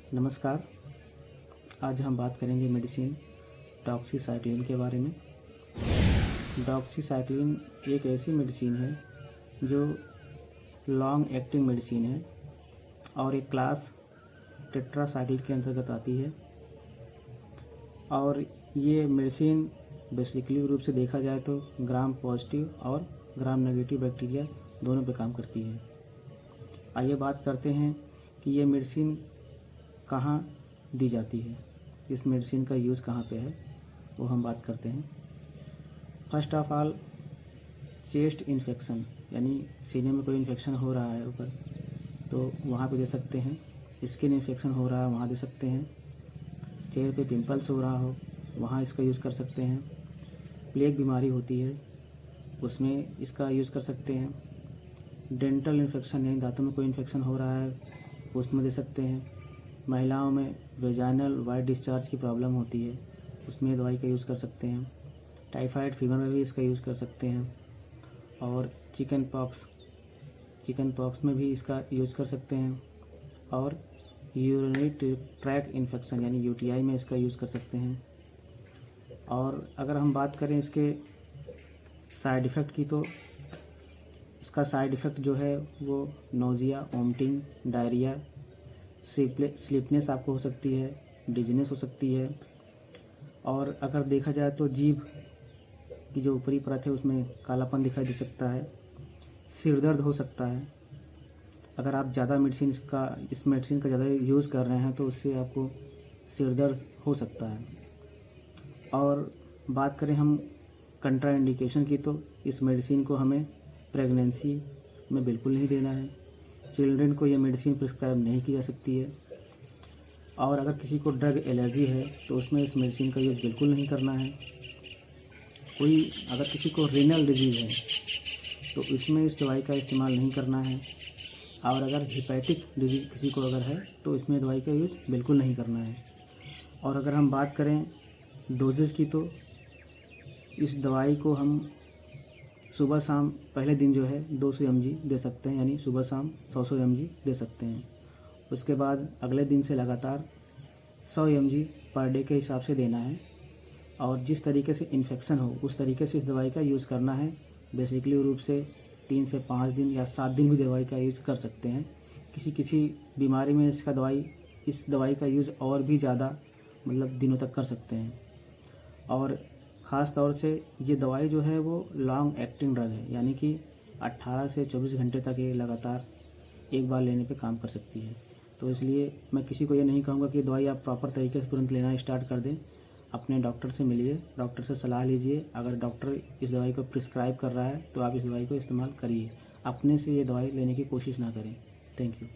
नमस्कार। आज हम बात करेंगे मेडिसिन डॉक्सीसाइक्लिन के बारे में। डॉक्सीसाइक्लिन एक ऐसी मेडिसिन है जो लॉन्ग एक्टिंग मेडिसिन है और एक क्लास टेट्रासाइक्लिन के अंतर्गत आती है। और ये मेडिसिन बेसिकली रूप से देखा जाए तो ग्राम पॉजिटिव और ग्राम नेगेटिव बैक्टीरिया दोनों पे काम करती है। आइए बात करते हैं कि ये मेडिसिन कहाँ दी जाती है, इस मेडिसिन का यूज़ कहाँ पे है, वो हम बात करते हैं। First of all, chest infection यानी सीने में कोई इन्फेक्शन हो रहा है ऊपर, तो वहाँ पे दे सकते हैं। स्किन इन्फेक्शन हो रहा है, वहाँ दे सकते हैं। चेहरे पे पिंपल्स हो रहा हो, वहाँ इसका यूज़ कर सकते हैं। प्लेग बीमारी होती है, उसमें इसका यूज़ कर सकते हैं। डेंटल इन्फेक्शन यानी दांतों में कोई इन्फेक्शन हो रहा है, उसमें दे सकते हैं। महिलाओं में वेजाइनल वाइट डिस्चार्ज की प्रॉब्लम होती है, उसमें दवाई का यूज़ कर सकते हैं। टाइफाइड फीवर में भी इसका यूज़ कर सकते हैं। और चिकन पॉक्स में भी इसका यूज़ कर सकते हैं। और यूरिनरी ट्रैक्ट इन्फेक्शन यानी यूटीआई में इसका यूज़ कर सकते हैं। और अगर हम बात करें इसके साइड इफ़ेक्ट की, तो इसका साइड इफ़ेक्ट जो है वो नोज़िया, वोमिटिंग, डायरिया, स्लीपनेस आपको हो सकती है, डिजीनेस हो सकती है। और अगर देखा जाए तो जीभ की जो ऊपरी परत है उसमें कालापन दिखाई दे सकता है। सिर दर्द हो सकता है। अगर आप ज़्यादा इस मेडिसिन का ज़्यादा यूज़ कर रहे हैं तो उससे आपको सिर दर्द हो सकता है। और बात करें हम कंट्राइंडिकेशन की, तो इस मेडिसिन को हमें प्रेगनेंसी में बिल्कुल नहीं देना है। चिल्ड्रन को ये मेडिसिन प्रिस्क्राइब नहीं की जा सकती है। और अगर किसी को ड्रग एलर्जी है तो उसमें इस मेडिसिन का यूज़ बिल्कुल नहीं करना है। अगर किसी को रीनल डिजीज़ है तो इसमें इस दवाई का इस्तेमाल नहीं करना है। और अगर हिपैटिक डिजीज़ किसी को अगर है तो इसमें दवाई का यूज़ बिल्कुल नहीं करना है। और अगर हम बात करें डोजेज की, तो इस दवाई को हम सुबह शाम पहले दिन जो है 200 mg दे सकते हैं, यानी सुबह शाम 100 mg दे सकते हैं। उसके बाद अगले दिन से लगातार 100 mg पर डे के हिसाब से देना है। और जिस तरीके से इन्फेक्शन हो उस तरीके से इस दवाई का यूज़ करना है। बेसिकली रूप से 3 से 5 दिन या 7 दिन भी दवाई का यूज़ कर सकते हैं। किसी बीमारी में इस दवाई का यूज़ और भी ज़्यादा दिनों तक कर सकते हैं। और ख़ास तौर से ये दवाई जो है वो लॉन्ग एक्टिंग ड्रग है, यानी कि 18 से 24 घंटे तक ये लगातार एक बार लेने पे काम कर सकती है। तो इसलिए मैं किसी को ये नहीं कहूँगा कि दवाई आप प्रॉपर तरीके से तुरंत लेना स्टार्ट कर दें। अपने डॉक्टर से मिलिए, डॉक्टर से सलाह लीजिए। अगर डॉक्टर इस दवाई को प्रिस्क्राइब कर रहा है तो आप इस दवाई को इस्तेमाल करिए। अपने से ये दवाई लेने की कोशिश ना करें। Thank you.